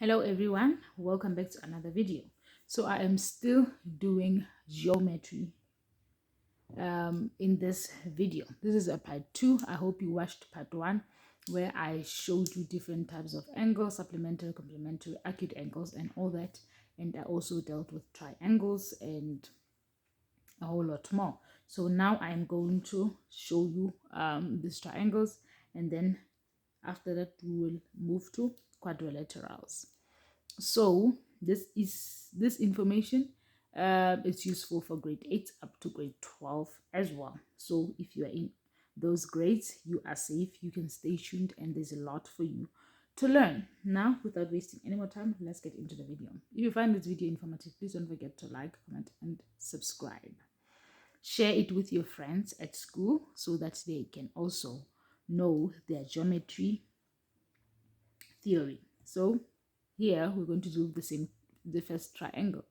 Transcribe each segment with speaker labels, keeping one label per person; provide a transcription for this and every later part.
Speaker 1: Hello everyone, welcome back to another video. So I am still doing geometry in this video. This is a part 2. I hope you watched part 1 where I showed you different types of angles, supplementary, complementary, acute angles and all that, and I also dealt with triangles and a whole lot more. So now I am going to show you these triangles, and then after that we will move to quadrilaterals. So this information is useful for grade 8 up to grade 12 as well. So if you are in those grades, you are safe, you can stay tuned, and there's a lot for you to learn. Now, without wasting any more time, let's get into the video. If you find this video informative, please don't forget to like, comment, and subscribe. Share it with your friends at school so that they can also know their geometry theory. So here we're going to do the first triangle.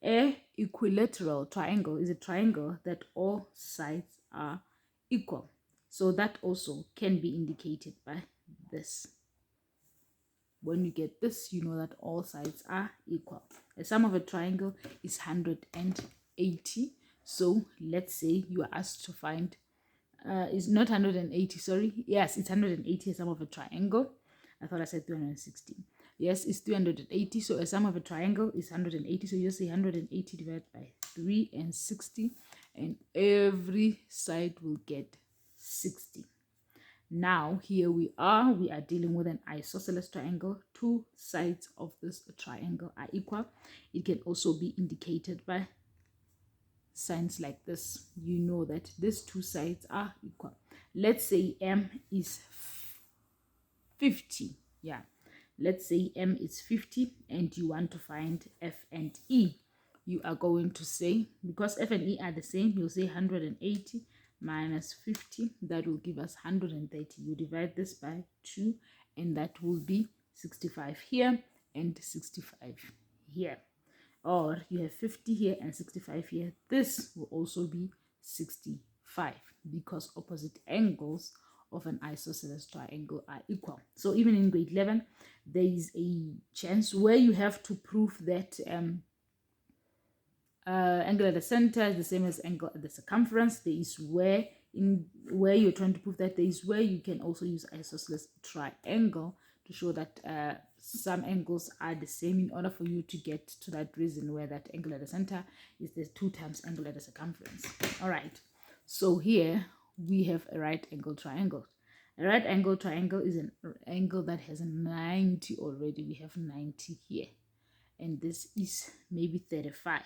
Speaker 1: A equilateral triangle is a triangle that all sides are equal. So that also can be indicated by this. When you get this, you know that all sides are equal. The sum of a triangle is 180. So let's say you are asked to find, it's not 180, sorry. Yes, it's 180, a sum of a triangle. I thought I said 360. Yes, it's 380. So a sum of a triangle is 180. So you say 180 divided by 360, and every side will get 60. Now here we are dealing with an isosceles triangle. Two sides of this triangle are equal. It can also be indicated by signs like this. You know that these two sides are equal. Let's say M is 50. Yeah, let's say M is 50 and you want to find F and E. You are going to say, because F and E are the same, you'll say 180 minus 50. That will give us 130. You divide this by 2 and that will be 65 here and 65 here. Or you have 50 here and 65 here. This will also be 65 because opposite angles of an isosceles triangle are equal. So even in grade 11, there is a chance where you have to prove that angle at the center is the same as angle at the circumference. There is where you're trying to prove that, there is where you can also use isosceles triangle to show that some angles are the same, in order for you to get to that reason where that angle at the center is the 2 times angle at the circumference. All right, so here we have a right angle triangle. A right angle triangle is an angle that has a 90 already. We have 90 here, and this is maybe 35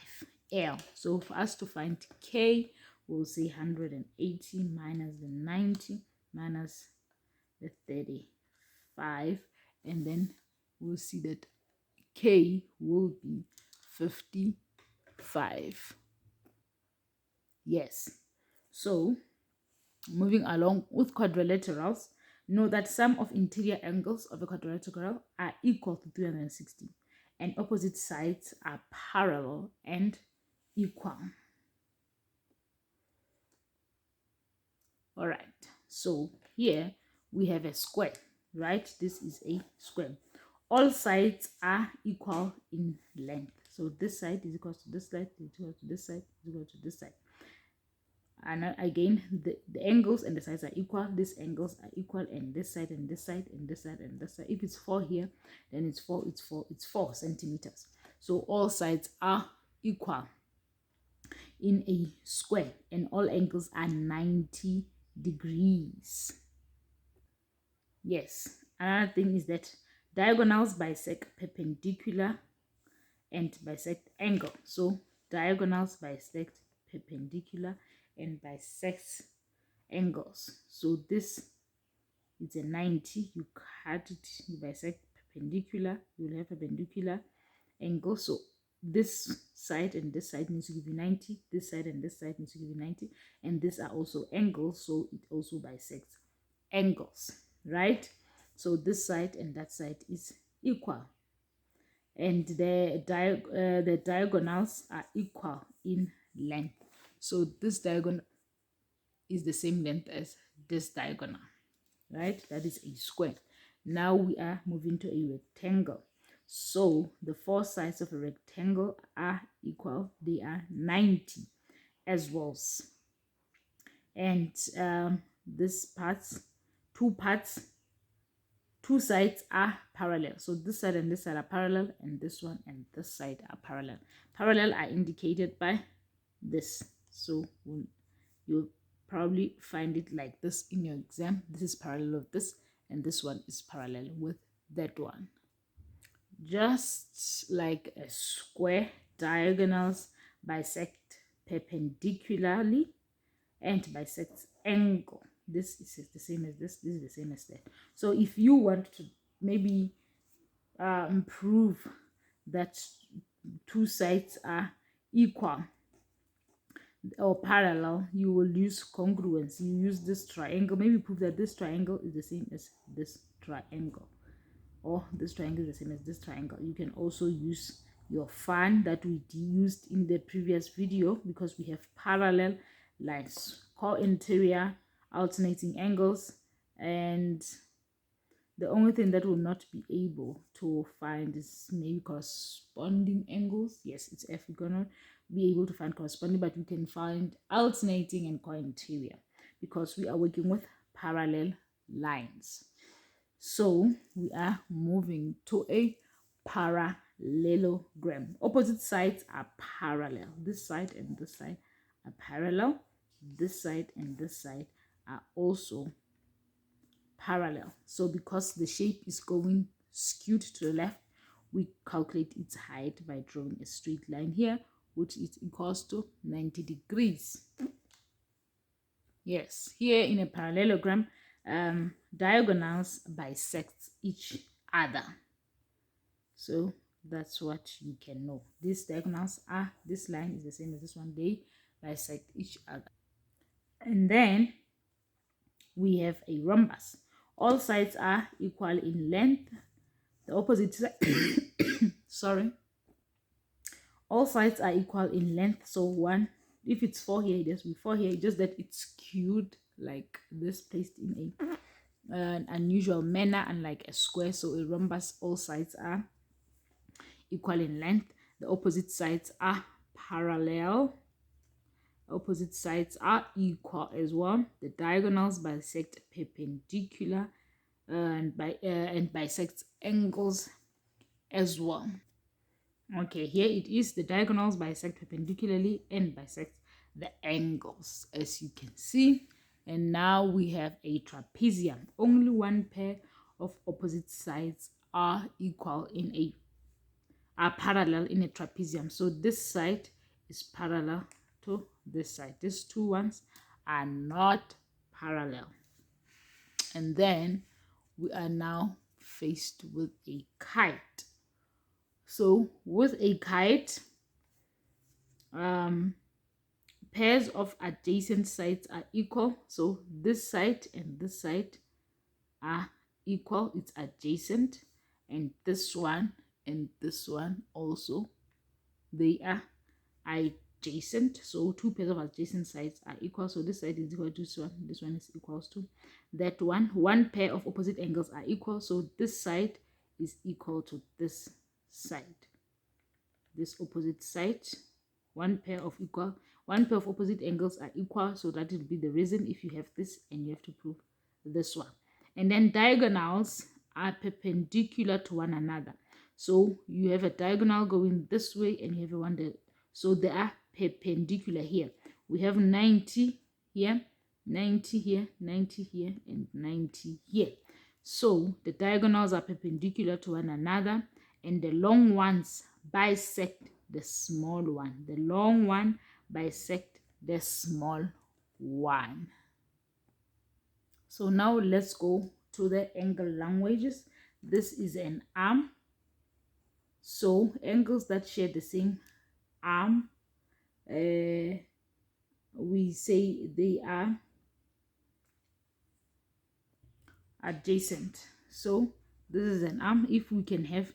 Speaker 1: L. So for us to find K, we'll say 180 minus the 90 minus the 35, and then we'll see that K will be 55. Yes. So moving along with quadrilaterals, know that sum of interior angles of a quadrilateral are equal to 360 and opposite sides are parallel and equal. All right, so here we have a square, right? This is a square. All sides are equal in length. So this side is equal to this side, is equal to this side, is equal to this side. And again, the angles and the sides are equal. These angles are equal, and this side and this side and this side and this side. If it's 4 here, then it's 4 centimeters. So all sides are equal in a square, and all angles are 90 degrees. Yes, another thing is that diagonals bisect perpendicular and bisect angle. So diagonals bisect perpendicular and bisect angles. So this is a 90. You cut it, you bisect perpendicular, you will have a perpendicular angle. So this side and this side needs to give you 90. This side and this side needs to give you 90. And these are also angles, so it also bisects angles, right? So this side and that side is equal, and the diagonals are equal in length. So this diagonal is the same length as this diagonal, right? That is a square. Now we are moving to a rectangle. So the four sides of a rectangle are equal. They are 90 as well. And this parts, two sides are parallel. So this side and this side are parallel, and this one and this side are parallel. Parallel are indicated by this. So you'll probably find it like this in your exam. This is parallel with this, and this one is parallel with that one. Just like a square, diagonals bisect perpendicularly and bisect angle. This is the same as this is the same as that. So if you want to maybe prove that two sides are equal or parallel, you will use congruence. You use this triangle, maybe prove that this triangle is the same as this triangle, or this triangle is the same as this triangle. You can also use your fan that we used in the previous video, because we have parallel lines, co-interior alternating angles, and the only thing that will not be able to find is maybe corresponding angles. Yes, it's F. We're gonna be able to find corresponding, but we can find alternating and co-interior because we are working with parallel lines. So we are moving to a parallelogram. Opposite sides are parallel. This side and this side are parallel. This side and this side are also parallel. So because the shape is going skewed to the left, we calculate its height by drawing a straight line here, which is equals to 90 degrees. Yes, here in a parallelogram, diagonals bisect each other. So that's what you can know. These diagonals are, this line is the same as this one, they bisect each other. And then we have a rhombus. All sides are equal in length. The opposite side, sorry. All sides are equal in length. So one, if it's 4 here, it has to be 4 here. Just that it's skewed like this, placed in an unusual manner, unlike a square. So a rhombus, all sides are equal in length. The opposite sides are parallel. Opposite sides are equal as well. The diagonals bisect perpendicular and bisect angles as well. Okay, here it is. The diagonals bisect perpendicularly and bisect the angles, as you can see. And now we have a trapezium. Only one pair of opposite sides are parallel in a trapezium. So this side is parallel to this side. These two ones are not parallel. And then we are now faced with a kite. So with a kite, pairs of adjacent sides are equal. So this side and this side are equal, it's adjacent, and this one and this one also, they are adjacent. So two pairs of adjacent sides are equal. So this side is equal to this one is equals to that one. One pair of opposite angles are equal. So this side is equal to this side. This opposite side, one pair of opposite angles are equal. So that will be the reason if you have this and you have to prove this one. And then diagonals are perpendicular to one another. So you have a diagonal going this way and you have one there. So they are perpendicular here. We have 90 here, 90 here, 90 here, and 90 here. So the diagonals are perpendicular to one another, and the long ones bisect the small one. The long one bisect the small one. So now let's go to the angle languages. This is an arm. So angles that share the same arm, we say they are adjacent. So this is an arm. If we can have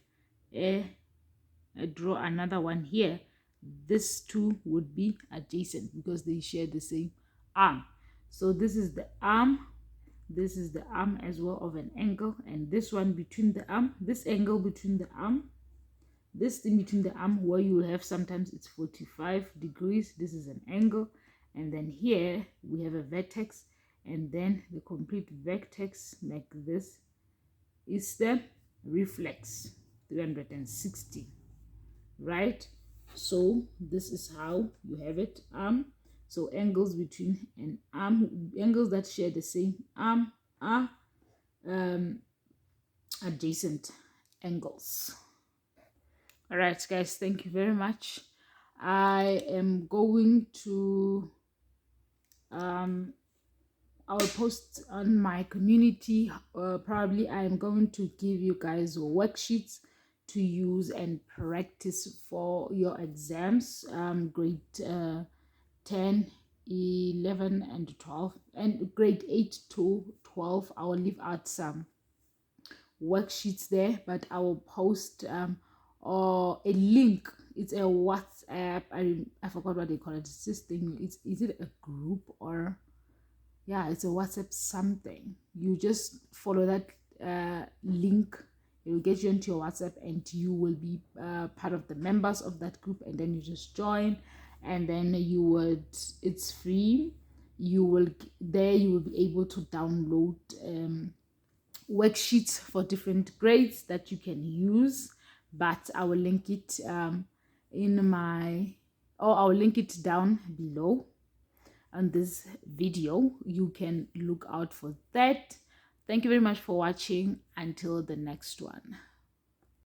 Speaker 1: draw another one here, this two would be adjacent because they share the same arm. So this is the arm, this is the arm as well of an angle, and this one between the arm, this angle between the arm this in between the arm where you have sometimes it's 45 degrees. This is an angle, and then here we have a vertex, and then the complete vertex like this is the reflex 360, right? So this is how you have it. So angles between an arm, angles that share the same arm are adjacent angles. All right, guys, thank you very much. I am going to I will post on my community. Probably I am going to give you guys worksheets to use and practice for your exams, grade 10, 11, and 12, and grade 8 to 12. I will leave out some worksheets there, but I will post or a link. It's a WhatsApp. I forgot what they call it. It's this thing. Is it a group or yeah, it's a WhatsApp something. You just follow that link. It will get you into your WhatsApp, and you will be part of the members of that group, and then you just join, and then you would, it's free. You will be able to download worksheets for different grades that you can use, but I will link it I will link it down below on this video. You can look out for that. Thank you very much for watching. Until the next one.